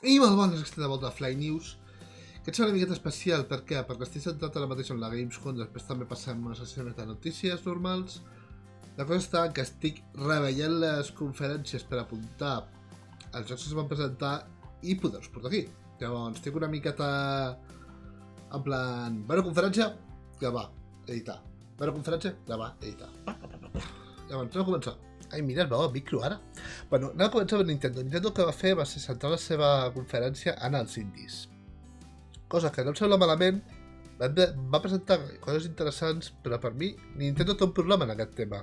I molt bones, estic de volta a Fly News. Aquest serà una miqueta especial, per què? Perquè estic centrat ara mateix en la Gamescom, després també passem una sessió més de notícies normals. La cosa està que estic reveient les conferències per apuntar els jocs que es van presentar i poder-los portar aquí. Llavors, estic una miqueta en plan... Veure conferència, gravar, editar. Veure conferència, gravar, editar. Llavors, anem a començar. Ai, mira, es veu el micro ara. Bueno, anem a començar amb Nintendo. Nintendo el que va fer va ser centrar la seva conferència en els indies. Cosa que no em sembla malament, va presentar coses interessants, però per mi Nintendo té un problema en aquest tema,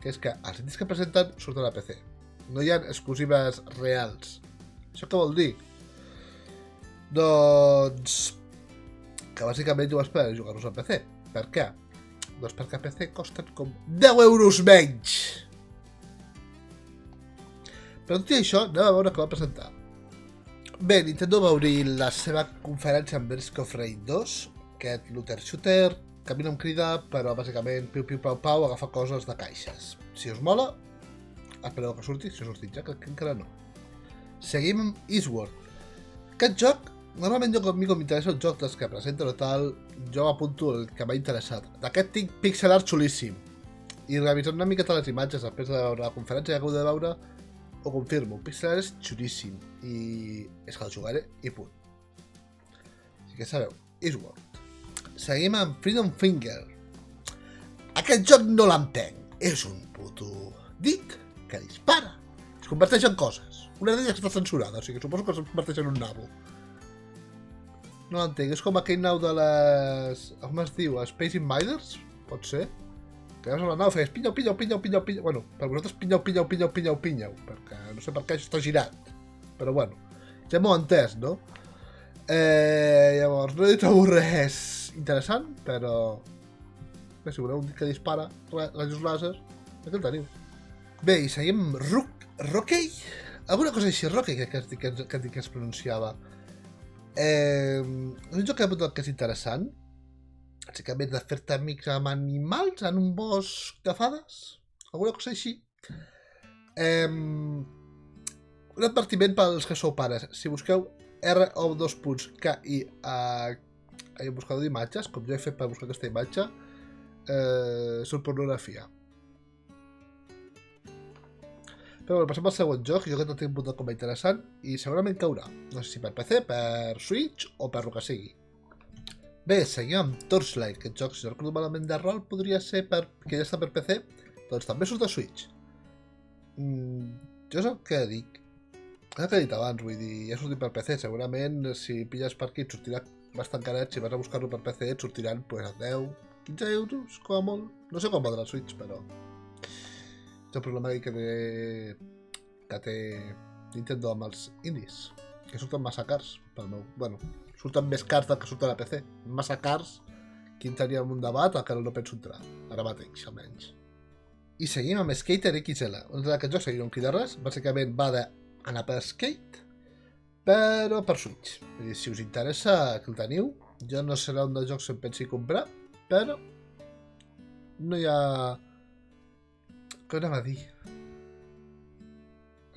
que és que els indies que presenten surten a PC. No hi ha exclusives reals. Això què vol dir? Doncs... que bàsicament jo espero jugar-los a PC. Per què? Doncs perquè a PC costen com 10 euros menys! Però tot i això, anem a veure què va presentar. Bé, Nintendo va obrir la seva conferència amb Risk of Rain 2, aquest looter shooter, que a mi no em crida, però bàsicament piu-piu-pau-pau agafa coses de caixes. Si us mola, espereu que surti, si ha sortit ja, crec que encara no. Seguim amb Eastward. Aquest joc, normalment a mi com m'interessa el joc dels que presenten o tal, jo apunto el que m'ha interessat. D'aquest tinc pixel art xulíssim. I revisant una miqueta les imatges després de veure la conferència que acabo de veure, ho confirmo, pixel art és xulíssim i és que el jugaré i punt. Així que sabeu, Eastward. Seguim amb Freedom Finger. Aquest joc no l'entenc. És un puto dit que dispara. Es converteix en coses. Una d'elles està censurada, o sigui, suposo que es converteix en un nabo. No l'entenc, és com aquell nau de les... com es diu? Space Invaders? Pot ser? Que veus a la nau, feies pinyau, pinyau, pinyau, pinyau, pinyau... Bueno, per vosaltres pinyau, pinyau, pinyau, pinyau, pinyau, perquè no sé per què això està girat. Però bueno, ja m'ho he entès, no? Llavors, no he trobat res interessant, però... Bé, si voleu un dit que dispara rajos làser, aquí el teniu. Bé, i seguim Rockey? Alguna cosa així, Rockey, que es pronunciava. Un joc que he apuntat que és interessant. Bàsicament de fer-te amics amb animals en un bosc de fades? Alguna cosa així? Un advertiment pels que sou pares. Si busqueu RO2.KI a buscador d'imatges, com jo he fet per buscar aquesta imatge, surt pornografia. Però bueno, passem al següent joc, jo que no tinc apuntat com a interessant, i segurament caurà. No sé si per PC, per Switch o per el que sigui. Bé, seguim amb Torchlight, aquest joc, si no recordo malament de rol, podria ser que ja està per PC, doncs també surt a Switch. Jo és el que dic. És el que he dit abans, vull dir, ja ha sortit per PC, segurament si pilles per aquí et sortirà bastant caret, si vas a buscar-lo per PC et sortiran pues, a 10, 15 euros, com a molt. No sé com va de la Switch, però... és el problema que té Nintendo amb els indies, que surten massa cars, pel meu... Bueno, surten més cars del que surten a PC. Massa cars, quin teníem un debat al que no penso entrar, ara mateix, almenys. I seguim amb Skater XL. Aquest joc seguim un crit de res, bàsicament va d'anar per skate, però per Switch. Vull dir, si us interessa, que el teniu. Jo no serà un dels jocs que em pensi comprar, però no hi ha... Què anava a dir?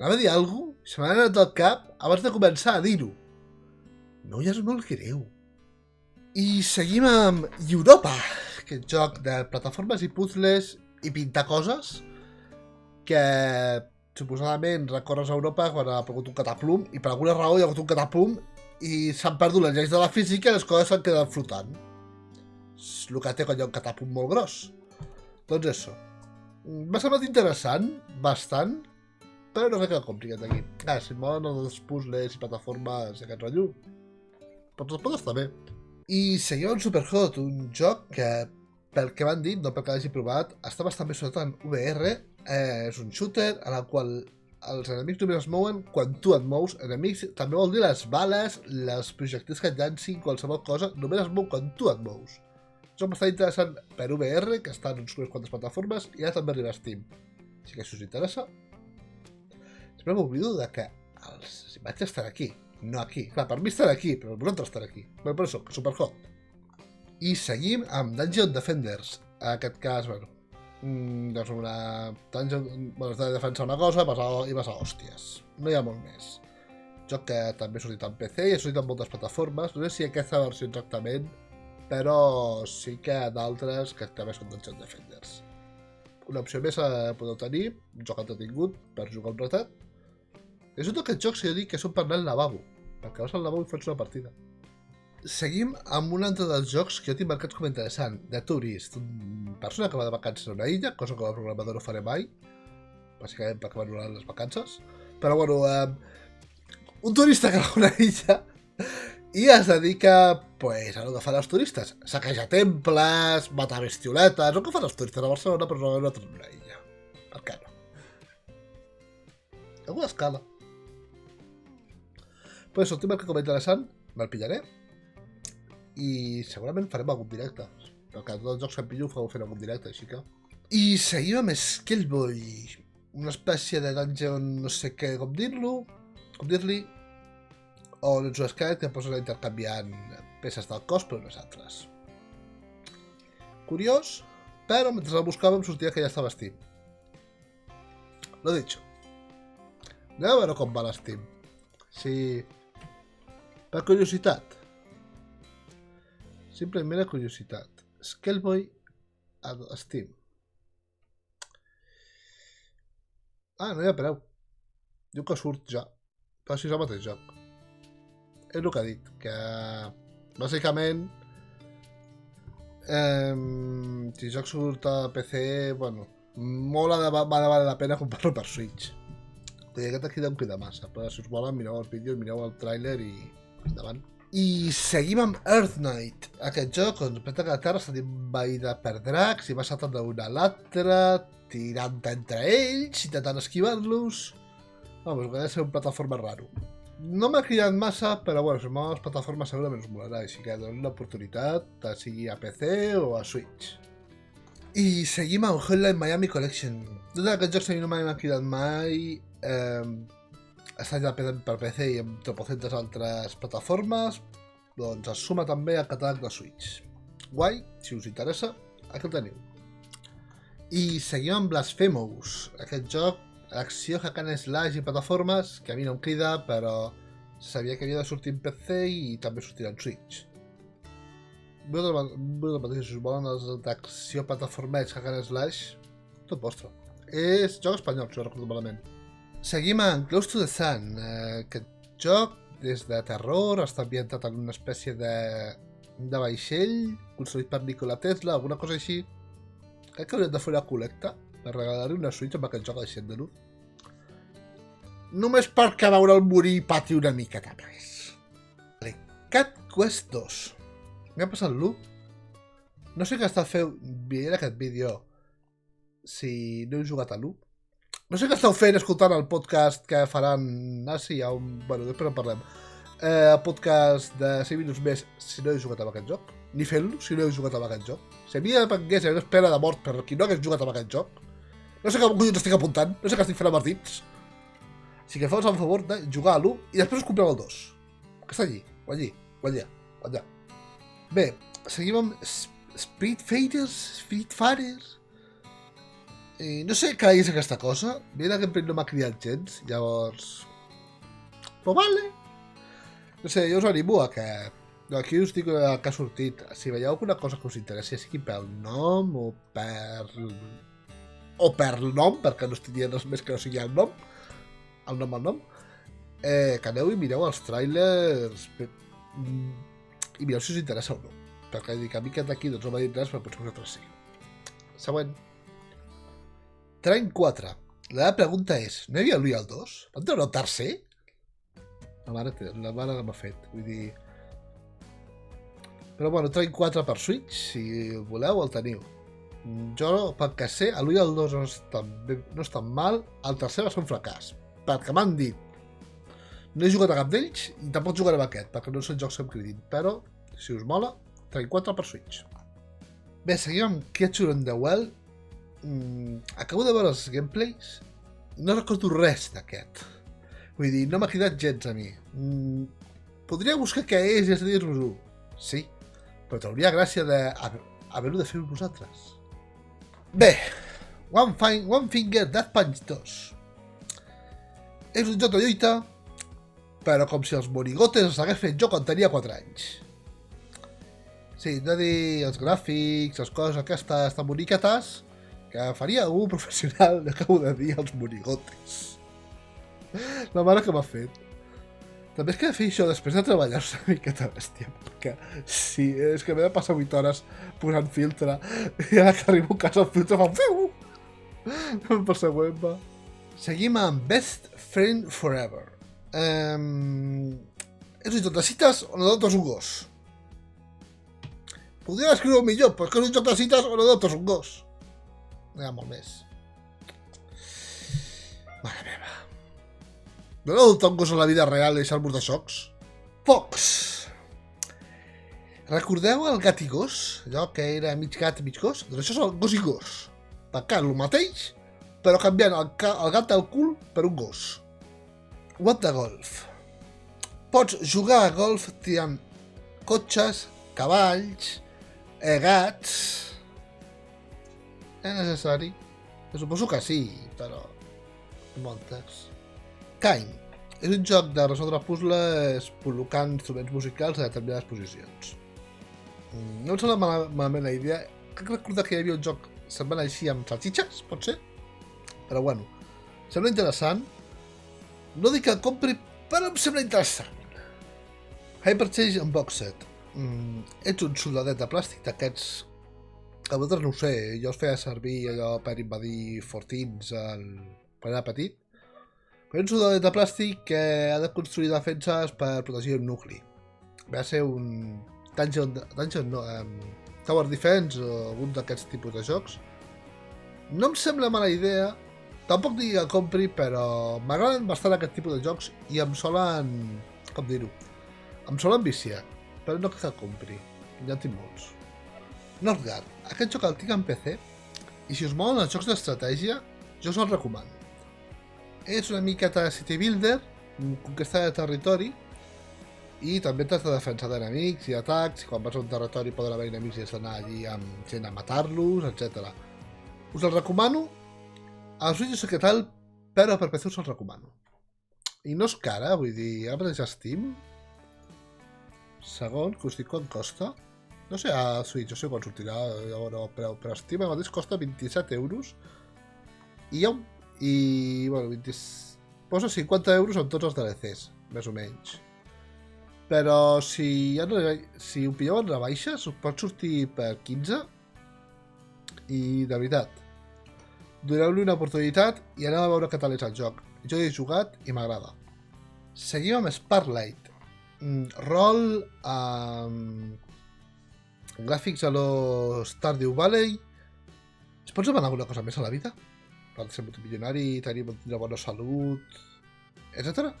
Anava a dir alguna cosa, se m'ha anat del cap abans de començar a dir-ho. No, ja és molt greu. I seguim amb Europa, aquest joc de plataformes i puzzles i pintar coses que suposadament recorres a Europa quan ha pogut un cataplum i per alguna raó hi ha hagut un cataplum i s'han perdut les lleis de la física i les coses s'han quedat flotant. És el que té quan hi ha un cataplum molt gros. Doncs això. M'ha semblat interessant, bastant, però no crec que el compri aquest d'aquí. Si et molen els puzzles i plataformes i aquest rotllo, pot estar bé. I seguim amb Superhot, un joc que, pel que m'han dit, no perquè l'hagi provat, està bastant més sobretot en VR. És un shooter en el qual els enemics només es mouen quan tu et mous. Enemics també vol dir les bales, els projectils que et llancin, qualsevol cosa, només es mou quan tu et mous. És bastant interessant per VR, que està en unes quantes plataformes, i ara també arriba a Steam. Així que si us interessa, sempre m'oblido de que les imatges estan aquí, no aquí. Clar, per mi estan aquí, però vosaltres estan aquí. Bé, per això, Superhot. I seguim amb Dungeon Defenders. En aquest cas, bueno, doncs una dungeon... Bueno, has de defensar una cosa i vas a hòsties. No hi ha molt més. joc que també ha sortit en PC i ha sortit en moltes plataformes. No sé si aquesta versió exactament, però sí que d'altres que també són Dungeons Defenders. Una opció més podeu tenir, un joc entretingut per jugar un ratet. És un d'aquests jocs que jo dic que són per anar al lavabo, perquè vas al lavabo i fas una partida. Seguim amb un altre dels jocs que jo tinc marcats com interessant, The Tourist, una persona que va de vacances a una illa, cosa que el programador no faré mai, bàsicament perquè va anul·lar les vacances, però bueno, un turista que va a una illa i es dedica pues, a el que fan els turistes, saquejar temples, matar bestioletes, el que fan els turistes a Barcelona, però no a una illa. Per què no? Alguna escala. Pues això, tinc marcat com interessant, me'l pillaré, i segurament farem algun directe, perquè tots els jocs que em pillo ho farem algun directe, així que... I seguim amb Skellboy, una espècie de dungeon, no sé què, com dir-li, on ets un esquelet que poses intercanviant peces del cos per unes altres. Curiós, però mentre el buscàvem sortia que ja estava a Steam. Lo dicho. Anem a veure com va l'Steam. Si... per curiositat. Simplement la curiositat. Skellboy a Steam. Ah, no hi ha preu. Diu que surt ja. Però si és el mateix joc. És el que ha dit. Que... bàsicament... si el joc surt a PC... bueno... molt ha de valer la pena comprar-lo per Switch. Aquest aquí deu cridar massa. Però si us volen, mireu els vídeos, mireu el tràiler i... endavant. I seguim amb Earth Knight, aquest joc on planeta que la Terra està envaïda per dracs i va saltant d'un a l'altre, tirant entre ells, intentant esquivar-los... Vamos, que ha de ser un plataforma raro. No m'ha cridat massa, però bueno, si m'ho les plataformes segurament us molarà, així que donem l'oportunitat, sigui a PC o a Switch. I seguim amb Hotline Miami Collection. Tots aquests jocs a mi no m'han cridat mai... està ja per PC i amb tropocentes altres plataformes, doncs es suma també al catàleg de Switch. Guai, si us interessa, aquí el teniu. I seguim amb Blasphemous, aquest joc d'acció hack and slash i plataformes que a mi no em crida, però sabia que havia de sortir en PC i també sortirà en Switch. Mateix, si us volen els d'acció plataformets hack and slash, tot vostre. És joc espanyol, si no recordo malament. Seguim amb Close to the Sun. Aquest joc, des de terror, està ambientat en una espècie de vaixell construït per Nikola Tesla, alguna cosa així. Crec que hauríem de fer una col·lecta per regalar-li una Switch amb aquest joc de luz. Només perquè veure'l morir i pati una mica cap res. Cat Quest 2. M'ha passat l'1. No sé què està fent veient aquest vídeo si no he jugat a l'1. No sé què esteu fent escoltant el podcast que faran... Ah, sí, bueno, després en parlem. El podcast de 5 minuts més si no he jugat amb aquest joc. Ni fent-lo si no he jugat amb aquest joc. Si a mi em vengués una espera de mort per qui no hagués jugat amb aquest joc, no sé què collons estic apuntant, no sé què estic fent amb els dits. Així que feu-vos el favor de jugar a l'1 i després us compreu el 2. Que està allí, o allí, o allà, o allà. Bé, seguim amb Spiritfarers. No sé què és aquesta cosa. Mira que no m'ha cridat gens, llavors... Però vale. No sé, jo us animo a que... Aquí us dic que ha sortit. Si veieu alguna cosa que us interessi, sigui pel nom o per... o per nom, perquè no estic dient res més que no sigui el nom. El nom. Que aneu i mireu els trailers i mireu si us interessa o no. Perquè dic, a mi aquest d'aquí doncs no m'ha dit res, però potser vosaltres sí. Següent. Train 4. La pregunta és, no hi havia l'1 i el 2? Van treure el tercer? La mare que m'ha fet, vull dir... Però bueno, Train 4 per Switch, si voleu el teniu. Jo, pel que sé, l'1 i el 2 no estan mal, el tercer va ser un fracàs, perquè m'han dit. No he jugat a cap d'ells i tampoc jugaré amb aquest, perquè no són jocs que em cridin, però, si us mola, Train 4 per Switch. Bé, seguim amb Creature on the Well. Acabo de veure els gameplays i no recordo res d'aquest. Vull dir, no m'ha cridat gens a mi. Podria buscar què és i dir-vos-ho. Sí, però trauria gràcia d'haver-ho de fer vosaltres. Bé, One Finger Death Punch 2. És un joc de lluita però com si els monigotes els hagués fet jo quan tenia 4 anys. Sí, hem de dir els gràfics, les coses aquestes tan boniquetes, que faria algú professional, acabo de dir, els monigotes. La mare que m'ha fet. També és que fer això després de treballar és una miqueta bèstia, perquè sí, és que m'he de passar 8 hores posant filtre, i ara que arribo a casa el filtre fa un fiu! No em perseguem, va. Seguim amb Best Friend Forever. És un joc de cites on adoptes un gos. Podria escriure-ho millor, però és que és un joc de cites on adoptes un gos. No hi ha molt més. Mare meva. No adoptar un gos a la vida real i deixar-vos de xocs? Fox. Recordeu el gat i gos? Allò que era mig gat i mig gos? Doncs això és el gos i gos. Tacant el mateix, però canviant el gat del cul per un gos. What the Golf. Pots jugar a golf tirant cotxes, cavalls, gats... És necessari? Suposo que sí, però... moltes. Kine. És un joc de resoldre puzzles col·locant instruments musicals a determinades posicions. No em sembla malament la idea. Crec recordar que hi havia un joc semblant així amb salsitxes, pot ser? Però bueno, sembla interessant. No dic que el compri, però em sembla interessant. Hyperchase Unboxed. Ets un soldadet de plàstic d'aquests... A vosaltres no ho sé, jo els feia servir allò per invadir fortins quan era petit. Però un soldadet de plàstic que ha de construir defenses per protegir un nucli. Va ser un Tower Defense o algun d'aquests tipus de jocs. No em sembla mala idea, tampoc digui que compri, però m'agraden bastant aquest tipus de jocs i em solen, com dir-ho, em solen viciar, però no que compri, ja en tinc molts. Northgard, aquest joc el tinc en PC i si us molen els jocs d'estratègia, jo us el recomano. És una miqueta city builder, conquesta de territori, i també t'has de defensar d'enemics i atacs, i quan vas a un territori poden haver enemics i has d'anar allí amb gent a matar-los, etc. Us el recomano, a Switch no sé què tal, però per PC us el recomano. I no és cara, vull dir, ara mateix a Steam, segon, que us dic quan costa, no sé a Switch, no sé quan sortirà, però per Steam ara mateix costa 27 euros, i hi ha un... i, bueno, posa 50 euros amb tots els DLCs, més o menys. Però si ho pilleu en rebaixes, us pot sortir per 15 i, de veritat, doneu-li una oportunitat i aneu a veure què tal és el joc. Jo he jugat i m'agrada. Seguim amb Sparklight. Rol amb gràfics a lo Stardew Valley. Es pots demanar alguna cosa més a la vida? Per ser multimilionari, tenir una bona salut, etc.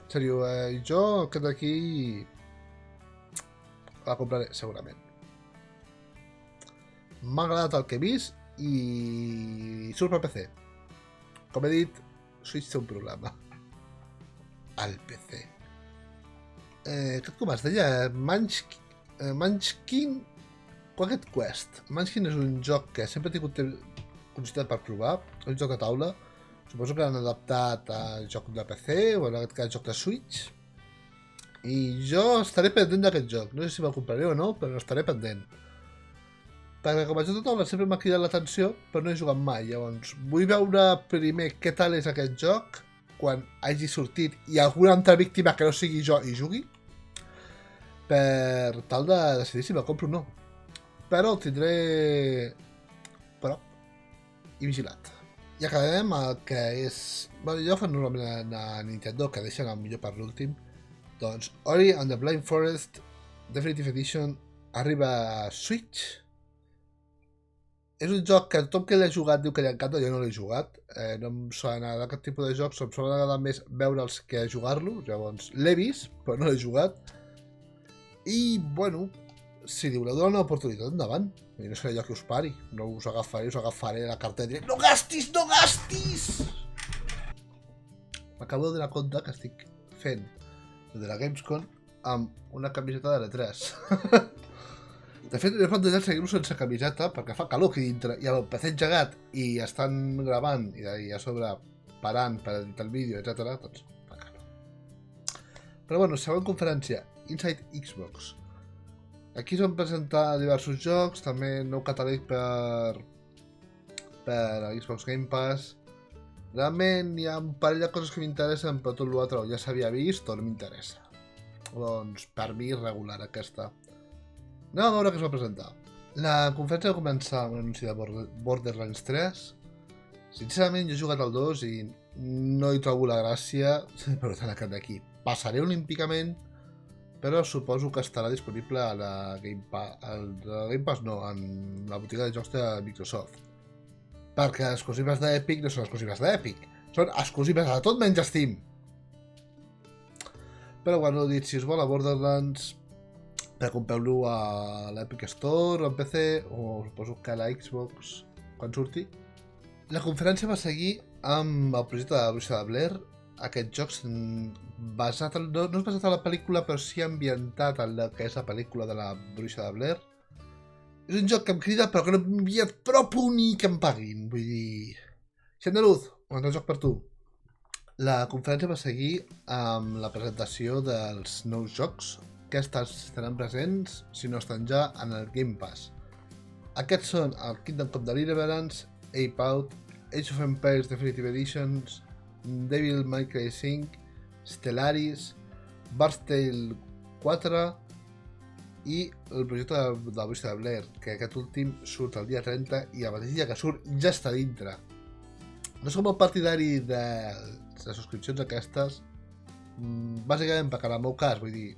En sèrio, jo aquest d'aquí la compraré segurament. M'ha agradat el que he vist i surt per PC. Com he dit, Switch té un problema. Al PC. Com es deia? Munchkin Quacket Quest. Munchkin és un joc que sempre he tingut curiositat per provar. És un joc de taula. Suposo que l'han adaptat a joc de PC o en aquest cas joc de Switch. I jo estaré pendent d'aquest joc. No sé si me'l compraré o no, però estaré pendent. Perquè com a joc de taula sempre m'ha cridat l'atenció, però no he jugat mai. Llavors, vull veure primer què tal és aquest joc quan hagi sortit i alguna altra víctima que no sigui jo hi jugui, per tal de decidir si me'l compro o no. Però el tindré prop i vigilat. I acabem el que és... Bueno, jo fan normalment a Nintendo, que deixen el millor per l'últim. Doncs Ori and the Blind Forest Definitive Edition arriba a Switch. És un joc que tothom que l'ha jugat diu que li encanta, jo no l'he jugat. No em sona d'aquest tipus de jocs, em sona agradar més veure'ls que jugar-lo. Llavors l'he vist, però no l'he jugat. I, bueno, si li voleu donar una oportunitat, endavant. I no seré jo qui us pari. No us agafaré la cartera i diré no gastis, no gastis! M'acabo de donar compte que estic fent de la Gamescom amb una camiseta de l'E3. De fet, he plantejat seguir-ho sense camiseta perquè fa calor aquí dintre i el PC engegat i estan gravant i a sobre parant per editar el vídeo, etc. Doncs fa calor. Però bueno, següent conferència, Inside Xbox. Aquí es van presentar diversos jocs, també nou catàleg per Xbox Game Pass. Realment hi ha un parell de coses que m'interessen, però tot l'altre ja s'havia vist o no m'interessa. Doncs per mi regular aquesta. Anem a veure què es va presentar. La conferència va començar amb l'anunci de Borderlands 3. Sincerament, jo he jugat al 2 i no hi trobo la gràcia, per tant, aquest d'aquí. Passaré olímpicament, però suposo que estarà disponible a la Game Pass. Game Pass no, en la botiga de jocs de Microsoft. Perquè les exclusives d'Epic no són exclusives d'Epic. Són exclusives a tot menys Steam. Però bueno, dit, si us vol a Borderlands, compreu-lo a l'Epic Store o en PC, o suposo que a la Xbox, quan surti. La conferència va seguir amb el projecte de la Bruixa de Blair. Aquest joc basat en, no és basat en la pel·lícula, però sí ambientat en la que és la pel·lícula de la Bruixa de Blair. És un joc que em crida, però que no m'hi apropo ni que em paguin. Vull dir... Xandeluz, un altre joc per tu. La conferència va seguir amb la presentació dels nous jocs que estaran presents, si no estan ja, en el Game Pass. Aquests són el Kingdom Come Deliverance, Ape Out, Age of Empires Definitive Editions, Devil May Cry 5, Stellaris, Bard's Tale 4 i el projecte de la Bruixa de Blair, que aquest últim surt el dia 30 i el mateix dia que surt ja està dintre. No som el partidari de subscripcions aquestes, bàsicament perquè en el meu cas, vull dir,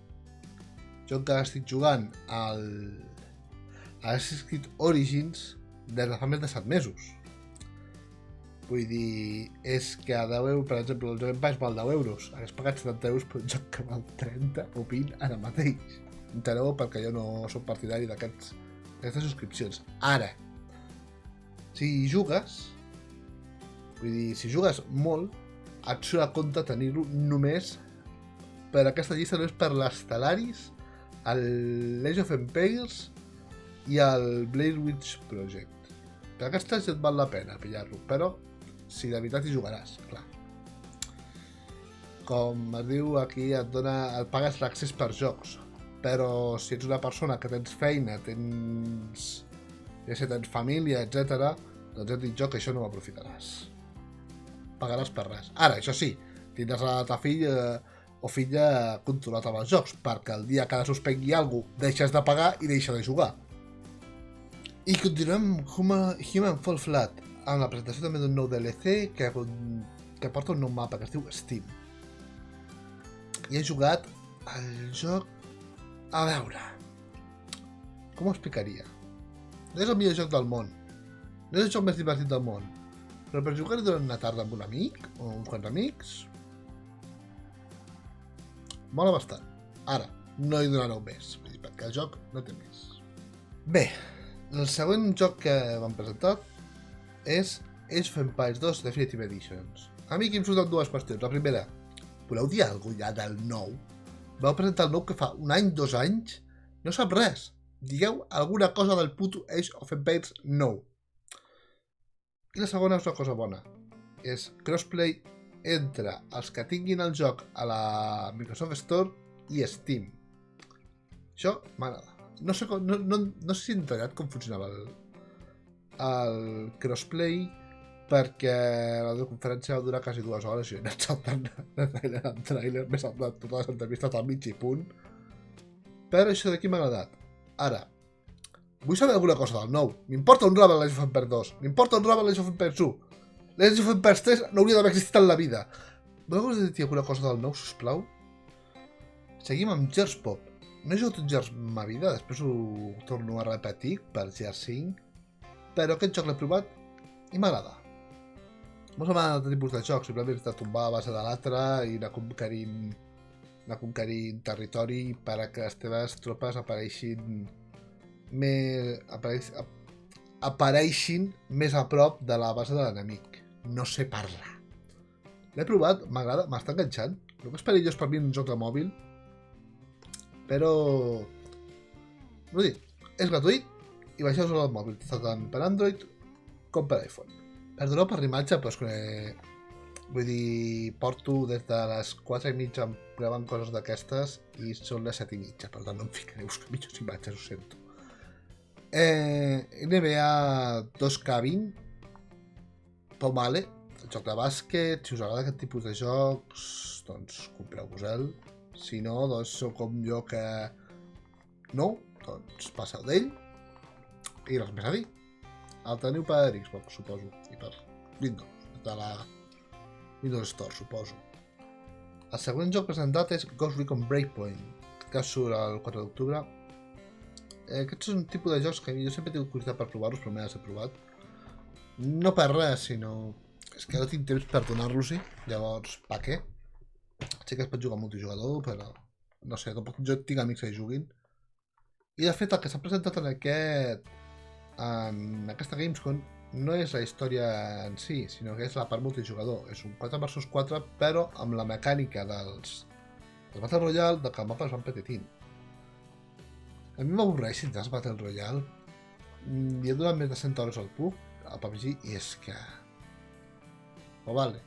jo encara estic jugant al Assassin's Creed Origins des de fa més de 7 mesos. Vull dir, és que a 10 euros, per exemple, el joc en Pass val 10 euros. Hagués pagat 70 euros per un joc que val 30 o 20 ara mateix. Enteneu? Perquè jo no soc partidari d'aquestes subscripcions. Ara, si jugues, vull dir, si jugues molt, et surt a compte tenir-lo només per aquesta llista, només per l'Stellaris, l'Age of Empires i el Blair Witch Project. Per aquestes ja et val la pena pillar-lo, però si de veritat hi jugaràs, clar. Com es diu aquí, et pagues l'accés per jocs, però si ets una persona que tens feina, tens família, etc., doncs et dic jo que això no ho aprofitaràs. Pagaràs per res. Ara, això sí, tindràs a ta fill o filla controlat amb els jocs, perquè el dia que suspengui alguna cosa deixes de pagar i deixa de jugar. I continuem Human Fall Flat, amb la presentació també d'un nou DLC que porta un nou mapa que es diu Steam. I he jugat al joc... A veure... Com ho explicaria? No és el millor joc del món. No és el joc més divertit del món. Però per jugar-hi durant una tarda amb un amic o uns quants amics... mola bastant. Ara, no hi donareu més, perquè el joc no té més. Bé, el següent joc que m'han presentat és Age of Empires 2 Definitive Editions. A mi aquí em surten dues qüestions. La primera, voleu dir alguna cosa ja del nou? Vau presentar el nou que fa un any, 2 anys? No sap res. Digueu alguna cosa del puto Age of Empires nou. I la segona és una cosa bona. És crossplay entre els que tinguin el joc a la Microsoft Store i Steam. Això m'agrada. No sé si he entranyat com funcionava el crossplay, perquè la conferència va durar quasi 2 hores i he anat saltant de trailer, m'he saltat totes les entrevistes al mig i punt. Però això d'aquí m'ha agradat. Ara, vull saber alguna cosa del nou. M'importa un rave l'Age of Empires 2, m'importa un rave l'Age of Empires 1. L'Age of Empires 3 no hauria d'haver existit en la vida. Voleu dir alguna cosa del nou, sisplau? Seguim amb Gears Pop. No he jugat Gears ma vida, després ho torno a repetir per Gears 5, però aquest joc l'he provat i m'agrada. No som de tipus de joc, simplement de tombar a base de l'altre i anar conquerint territori per a que les teves tropes apareixin més a prop de la base de l'enemic. No sé parlar. L'he provat, m'agrada, m'està enganxant. El més perillós per mi és un joc de mòbil, però... no dic, és gratuït i baixeu-vos al mòbil, tant per Android com per iPhone. Perdoneu per l'imatge, però és que Vull dir, porto des de les 4:30 gravant coses d'aquestes i són les 7:30, per tant no em ficaré a buscar millors imatges, ho sento. NBA 2K20, Pau Male, el joc de bàsquet. Si us agrada aquest tipus de jocs, doncs compreu-vos-el. Si no, doncs sou com jo que no, doncs passeu d'ell. I res més a dir. El teniu per Xbox, suposo, i per Windows, de la Windows Store, suposo. El següent joc presentat és Ghost Recon Breakpoint, que surt el 4 d'octubre. Aquests són un tipus de jocs que jo sempre he tingut curiositat per provar-los, però mai els he provat. No per res, sinó... És que no tinc temps per donar-los-hi, llavors, per què? Sé que es pot jugar multijugador, però... No sé, tampoc jo tinc amics que hi juguin. I de fet, el que s'ha presentat en aquesta Gamescom no és la història en si, sinó que és la part multijugador. És un 4 vs 4, però amb la mecànica dels Battle Royale de que el mapa es van petitint. A mi m'avorreixin dels Battle Royale. Hi he donat més de 100 hores al PUBG, i és que... Oh, vale.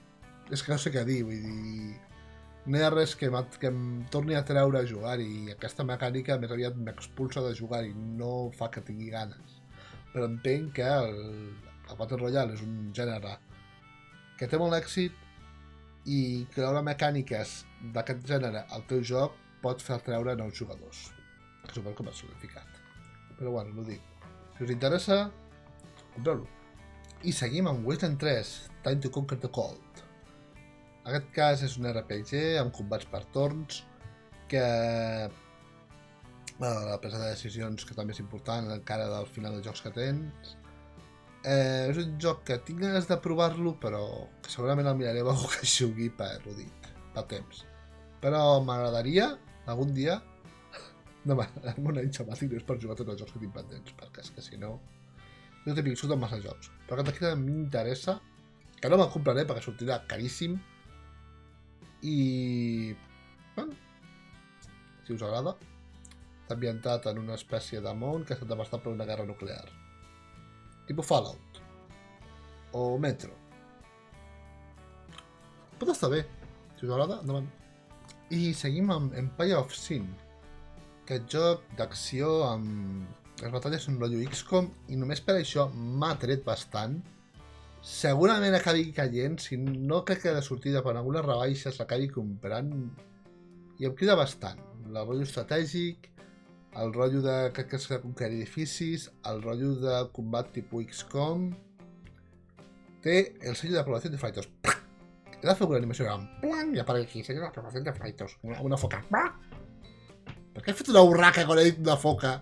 És que no sé què dir, vull dir... No hi ha res que em torni a treure a jugar, i aquesta mecànica més aviat m'expulsa de jugar i no fa que tingui ganes. Però entenc que el Battle Royale és un gènere que té molt èxit, i creure mecàniques d'aquest gènere al teu joc pot fer treure nous jugadors, que suposo que m'ha solidificat. Però bueno, no ho dic. Si us interessa, compreu-lo. I seguim amb Wasteland 3, Time to Conquer the Cold. En aquest cas és un RPG amb combats per torns, que la presa de decisions que també és important encara del final dels jocs que tens. És un joc que tinc ganes de provar-lo, però que segurament el miraré amb algú que jugui per temps. Però m'agradaria algun dia demanar-me un any sabàtic per jugar tots els jocs que tinc pendents, perquè és que si no... Jo t'he viscut amb massa jocs, però aquest d'aquí m'interessa, que no me'l compraré perquè sortirà caríssim, i... bueno, si us agrada, està ambientat en una espècie de món que ha estat devastat per una guerra nuclear. Tipus Fallout. O Metro. Pot estar bé. Si us agrada, endavant. I seguim amb Empire of Sin. Aquest joc d'acció amb... Les batalles són rotllo XCOM, i només per això m'ha tret bastant. Segurament acabi caient, si no crec que de sortida per algunes rebaixes l'acabi comprant, i em crida bastant. El rotllo estratègic, el rotllo de que has de conquerir edificis, el rotllo de combat tipus XCOM. Té el sello d'aprovació de Fighters. He de fer una animació en plan i apareix aquí, sello d'aprovació de Fighters. Una foca. Per què he fet una urraca quan he dit una foca?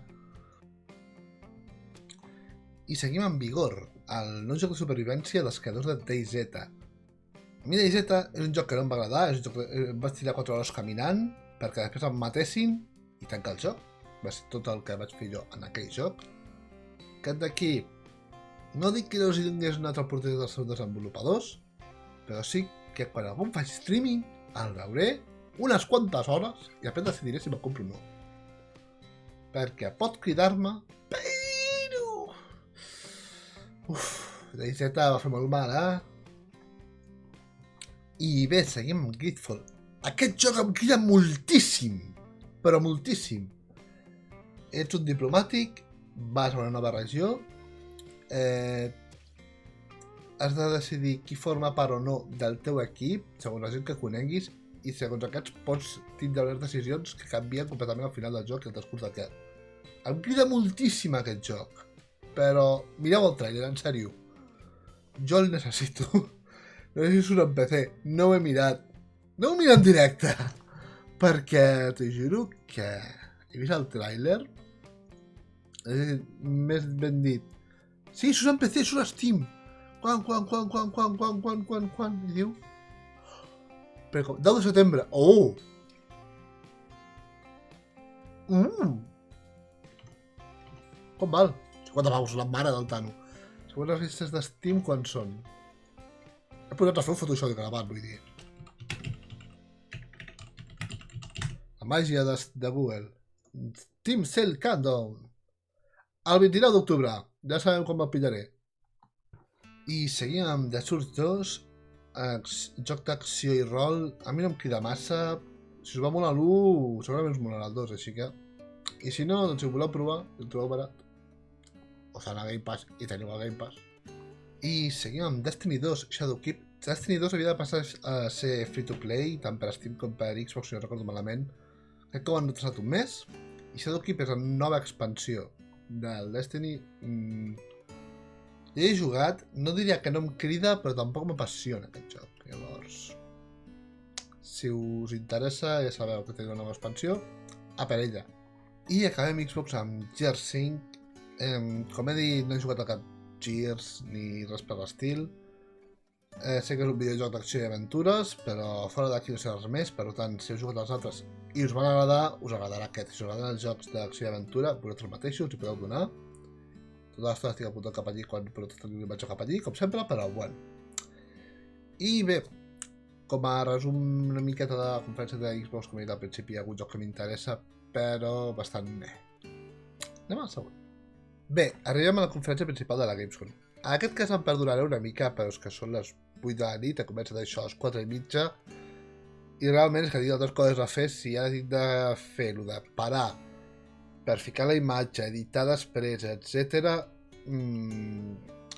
I seguim amb Vigor, el nou joc de supervivència dels creadors de DayZ. A mi DayZ és un joc que no em va agradar, és un joc que em vaig tirar 4 hores caminant perquè després em matessin i tancar el joc. Va ser tot el que vaig fer jo en aquell joc. Aquest d'aquí, no dic que no els donés una altra oportunitat als seus desenvolupadors, però sí que quan algú em faci streaming el veuré unes quantes hores i després decidiré si me'l compro o no. Perquè pot cridar-me, però... DayZ va fer molt mal, I bé, seguim amb Gridfall. Aquest joc em crida moltíssim, però moltíssim. Ets un diplomàtic, vas a una nova regió, has de decidir qui forma part o no del teu equip, segons la gent que coneguis, i segons aquests pots tindre unes decisions que canvien completament al final del joc i al transcurs d'aquest. Em crida moltíssim aquest joc, però mireu el trailer, en sèrio. Jo el necessito. Necessito un PC. No ho he mirat. No ho he mirat en directe. Perquè t'ho juro que he vist el trailer. Més ben dit. Sí, això és en PC, això és Steam. Quan? I diu... Però, 10 de setembre. Oh! Com val? 50 paus, la mare del Tano. Segons les llistes de Steam, quan són? He posat a fer un Photoshop de gravat, vull dir. La màgia de Google. Steam Sale Countdown. El 29 d'octubre. Ja sabem com me'l pillaré. I seguim amb The Source 2, joc d'acció i rol, a mi no em crida massa. Si us va molar l'1, segurament us molarà el 2, així que... I si no, doncs si ho voleu provar, el trobeu barat. O sigui, a Game Pass, i teniu el Game Pass. I seguim amb Destiny 2 Shadowkeep. Destiny 2 havia de passar a ser free-to-play, tant per Steam com per Xbox, si no recordo malament. Crec que ho han retrasat un mes. I Shadowkeep és la nova expansió del Destiny. Jo he jugat, no diria que no em crida, però tampoc m'apassiona aquest joc. Llavors, si us interessa, ja sabeu que té una nova expansió, a per ella. I acabem Xbox amb Gears 5. Com he dit, no he jugat a cap Gears ni res per l'estil. Sé que és un videojoc d'acció i aventures, però fora d'aquí no sé res més, per tant, si heu jugat als altres i us van agradar, us agradarà aquest. Si us agraden els jocs d'acció i aventura, vosaltres mateixos hi podeu donar. Tota l'estona estic apuntant cap allí quan vaig cap allí, com sempre, però bueno. I bé, com a resum una miqueta de la conferència de Xbox, com he dit al principi, hi ha algun joc que m'interessa, però bastant Anem al següent. Bé, arribem a la conferència principal de la Gamescom. En aquest cas em perdonaré una mica, però és que són les 8 de la nit, he començat això a les 4:30, i realment és que tinc altres coses a fer. Si ara tinc de fer el de parar per ficar la imatge, editar després, etc.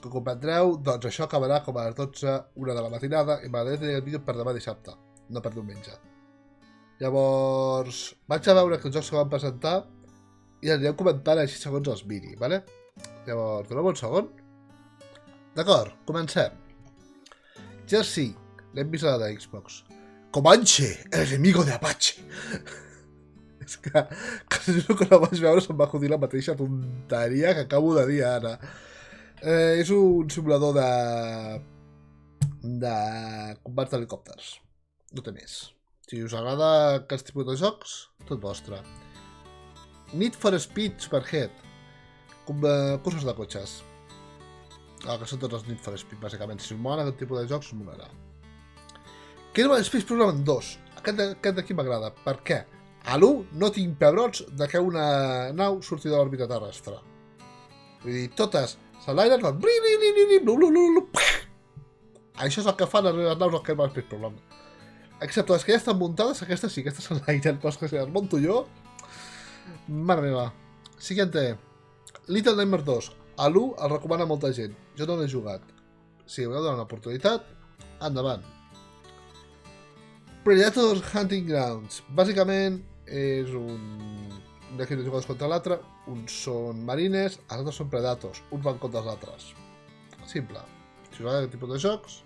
Com comprendreu, doncs això acabarà com a les 12, 1 de la matinada, i m'agradaria tenir el vídeo per demà dissabte, no per diumenge. Llavors, vaig a veure que els jocs que van presentar i els anirem comentant així segons els miri, vale? Llavors, doneu un segon. D'acord, comencem. Gears 5, l'hem vist a la de Xbox. Comanche, el enemigo de Apache. És que quasi que no vaig veure se'm va acudir la mateixa tonteria que acabo de dir ara. És un simulador de combats d'helicòpters. No té més. Si us agrada aquest tipus de jocs, tot vostre. Need for Speed Superhead. Cursos de cotxes. Que són tots els Need for Speed, bàsicament. Si us mola aquest tipus de jocs, us molarà. Kerbal Space Program 2. Aquest d'aquí m'agrada. Per què? A l'1 no tinc pebrots de que una nau surti de l'òrbita terrestre. Vull dir, totes s'enlairen, fan... Això és el que fan les naus del Kerbal Space Program. Excepte les que ja estan muntades, aquestes sí, aquestes s'enlairen, però que si les monto jo... Mare meva. Siguiente. Little Nightmares 2. A l'1 el recomana molta gent. Jo no l'he jugat. Si voleu donar una oportunitat, endavant. Predator Hunting Grounds. Bàsicament és un equip de jugadors contra l'altre. Uns són marines, els altres són predators. Uns van contra els altres. Simple. Si us agrada aquest tipus de jocs,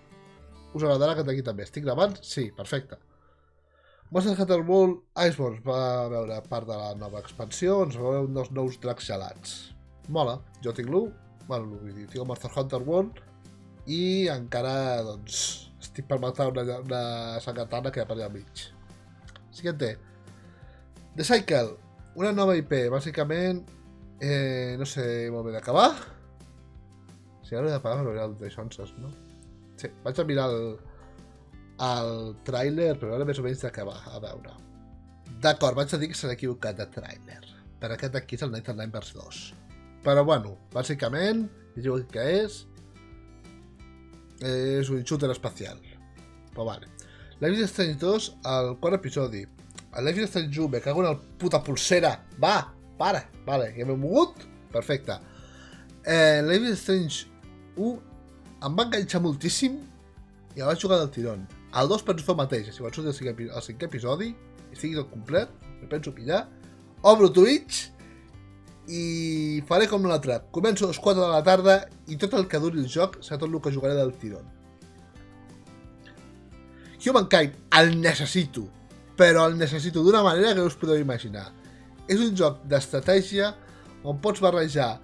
us agradarà aquest d'aquí també. Estic gravant? Sí, perfecte. Monster Hunter World Iceborne va veure part de la nova expansió. Ens va veure uns nous dracs gelats. Mola. Jo tinc l'1. Bueno, tinc el Monster Hunter World i encara, doncs, estic per matar una sangatana que hi ha per allà al mig. Siguiente. The Cycle. Una nova IP, bàsicament, no sé molt bé d'acabar. Si ara he de parar per veure el de Shonses, no? Sí, vaig a mirar el tràiler, però ara més o menys d'acabar, a veure. D'acord, vaig a dir que s'ha equivocat de tràiler. Per aquest aquí és el Night Nightmares 2. Però bueno, bàsicament, veieu què és un shooter espacial. Però vale. Life is Strange 2, el quart episodi. El Life is Strange 1, me cago en la puta pulsera. Va, para. Vale, ja m'he mogut. Perfecte. Life is Strange 1 em va enganxar moltíssim i el vaig jugar del tirón. El 2 penso fer el mateix. Si quan surti el 5è episodi i estigui tot complet, me penso pillar, obro Twitch i faré com l'altre. Començo a les 4 de la tarda i tot el que duri el joc serà tot el que jugaré del tirón. Humankind, el necessito, però el necessito d'una manera que no us podeu imaginar. És un joc d'estratègia on pots barrejar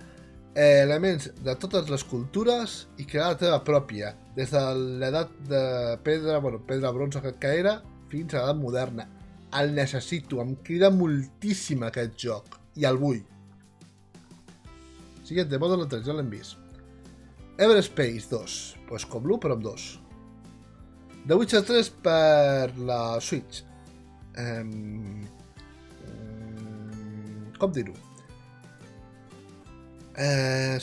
elements de totes les cultures i crear la teva pròpia, des de l'edat de pedra, pedra bronze que era, fins a l'edat moderna. El necessito, em crida moltíssim aquest joc, i el vull. Siguiente, Modern 3, ja l'hem vist. Everspace 2, pues com l'1 però amb 2. The Witcher 3 per la Switch. Com dir-ho?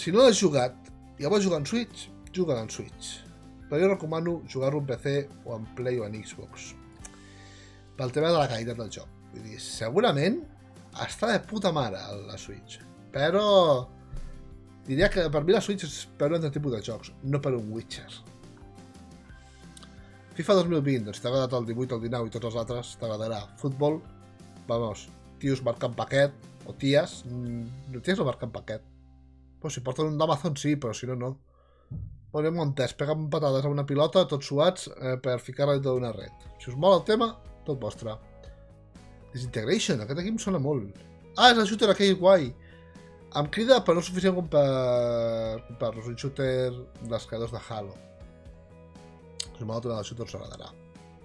Si no l'has jugat i el vols jugar en Switch, juga en Switch. però jo recomano jugar-lo en PC o en Play o en Xbox. Pel tema de la qualitat del joc. Vull dir, segurament està de puta mare la Switch, però diria que per mi la Switch és per un altre tipus de jocs, no per un Witcher. FIFA 2020, doncs si t'ha agradat el 18, el 19 i tots els altres, t'agradarà. Futbol, vamos, tios marcant paquet, o ties, ties no marquen paquet. Pues si porten un d'Amazon sí, però si no, no. Ponem un test, peguen patades a una pilota, tots suats, per ficar-la dintre d'una red. Si us mola el tema, tot vostre. Disintegration, aquest aquí em sona molt. Ah, és el shooter aquell guai. Em crida, però no suficient com per un shooter dels creadors de Halo. Si us mola el tema del shooter, us agradarà.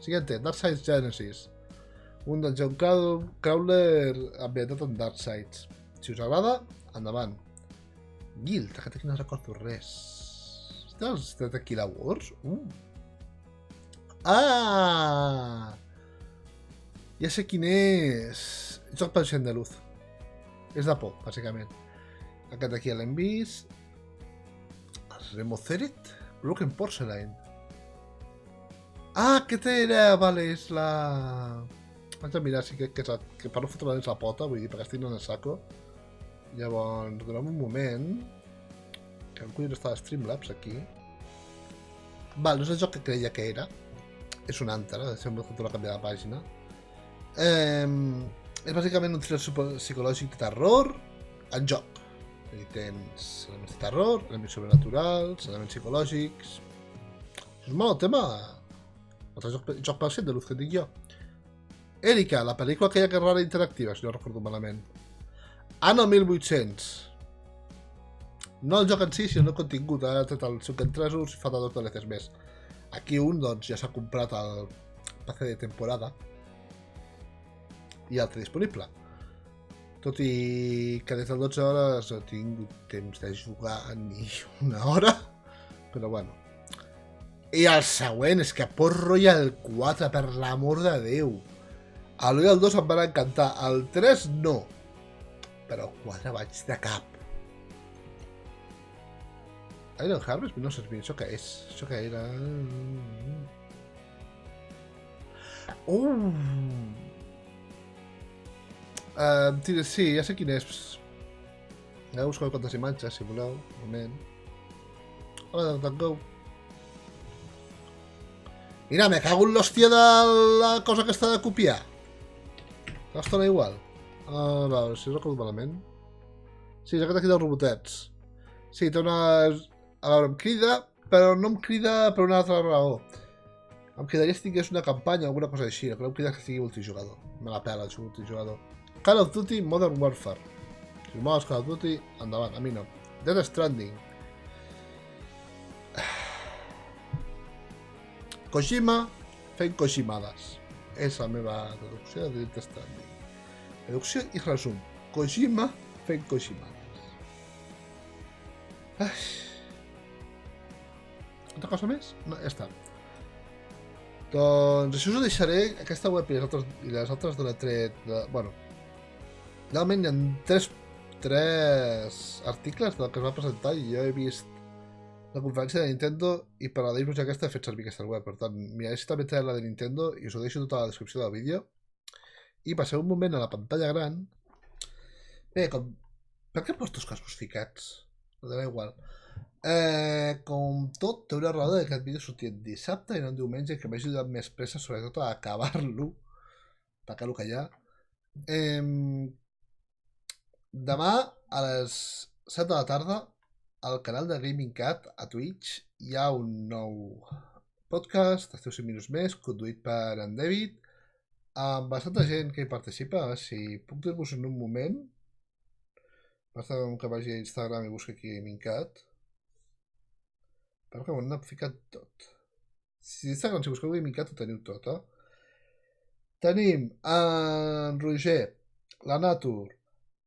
Siguiente, Darkseid Genesis. Un dungeon crawler ambientat en Darkseid. Si us agrada, endavant. Guild, aquest aquí no recordo res. Estàs de Tequila Wars? Ah! Ja sé quin és. Joc per gent de luz. És de por, bàsicament. Aquest aquí l'hem vist. Remocerit? Broken Porcelain. Ah, aquest era... Vale, és la... Vaig a mirar si que per no fotre la pota, vull dir, perquè estic en el saco. Llavors, dona'm un moment. Que el collons està a Streamlabs, aquí. Val, no és el joc que creia que era. És un altre, sembla que torna a canviar de pàgina. És bàsicament un thriller psicològic de terror en joc. I tens elements de terror, elements sobrenaturals, elements psicològics... Si us mola el tema... Altre joc per de luz que dic jo. Erika, la pel·lícula aquella que és rara interactiva, si no recordo malament. Anno 1800. No el joc en si, sinó el contingut. Ha tret el suc en tresors i falta 2 DLCs més. Aquí un, doncs, ja s'ha comprat el PC de temporada. I altre disponible. Tot i que des de 12 hores no he tingut temps de jugar ni una hora. Però bueno. I el següent és que Port Royal 4, per l'amor de Déu. El 1 i el 2 em van encantar. El 3 no. Però el 4 vaig de cap. Iron Harvest 1920, això què és? Això què era? Sí, ja sé quin és. Aneu a buscar quantes imatges, si voleu. Un moment. Hola, Go. Mira, me cago en l'hòstia de la cosa que està de copiar. L'estona igual. A veure, si recordo malament. Sí, és aquest aquí dels robotets. Sí, té una... A veure, em crida, però no em crida per una altra raó. Em cridaria si tingués una campanya o alguna cosa així, però em crida que sigui multijugador. Me la pela, el multijugador. Call of Duty Modern Warfare. Si us moles Call of Duty, endavant, a mi no. Death Stranding. Kojima fent Kojimades. És la meva traducció de Death Stranding. Traducció i resum. Kojima fent Kojimades. Altra cosa més? No, ja està. Doncs això us ho deixaré, aquesta web i les altres de la tret... Bueno, realment hi ha tres articles del que es va presentar i jo he vist la conferència de Nintendo i per a la dir-vos aquesta he fet servir aquesta web. Per tant, miraré si també té la de Nintendo i us ho deixo tota la descripció del vídeo. I passeu un moment a la pantalla gran. Bé, com... Per què he post els cascos ficats? No dona igual. Com tot, té una raó que aquest vídeo sortia dissabte i no en diumenge, que m'ha ajudat més pressa, sobretot a acabar-lo, tacar-lo que hi ha. Demà a les 7 de la tarda al canal de Gaming Cat a Twitch hi ha un nou podcast, esteu 5 minuts més, conduït per en David, amb bastanta gent que hi participa. A veure si puc dir-vos en un moment. Basta que vagi a Instagram i busqui aquí Gaming Cat. Perquè ho hem ficat tot. Si Instagram, si busqueu Gaming Cat, ho teniu tot, Tenim en Roger, la Natur,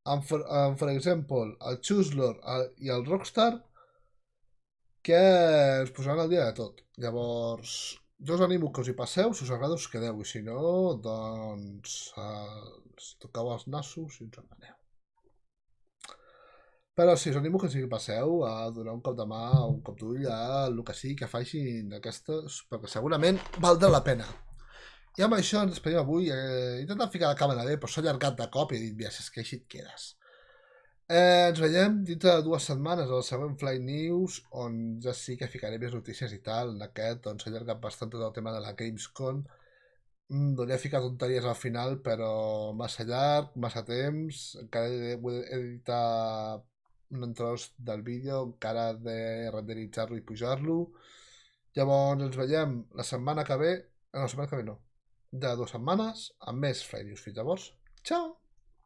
en For Example, el Chuslor i el Rockstar, que us posaran al dia de tot. Llavors, jo us animo que us hi passeu, si us agrada us quedeu, i si no, doncs toqueu els nassos i ens en aneu. Però sí, us animo que sí que passeu a donar un cop de mà o un cop d'ull a el que sigui que facin aquestes, perquè segurament valdrà la pena. I amb això ens despedim avui. He intentat ficar la càmera bé, però s'ha allargat de cop i he dit, mira, si és que així et quedes. Ens veiem dintre de 2 setmanes al següent Flight News, on ja sí que ficaré més notícies i tal. En aquest, doncs, s'ha allargat bastant tot el tema de la Gamescom. Volia ficar tonteries al final, però massa llarg, massa temps. Encara he d'editar un tros del vídeo, encara he de renderitzar-lo i pujar-lo. Llavors ens veiem la setmana que ve. No, la setmana que ve no. De 2 setmanes, amb més Flight News. Fins llavors, ciao!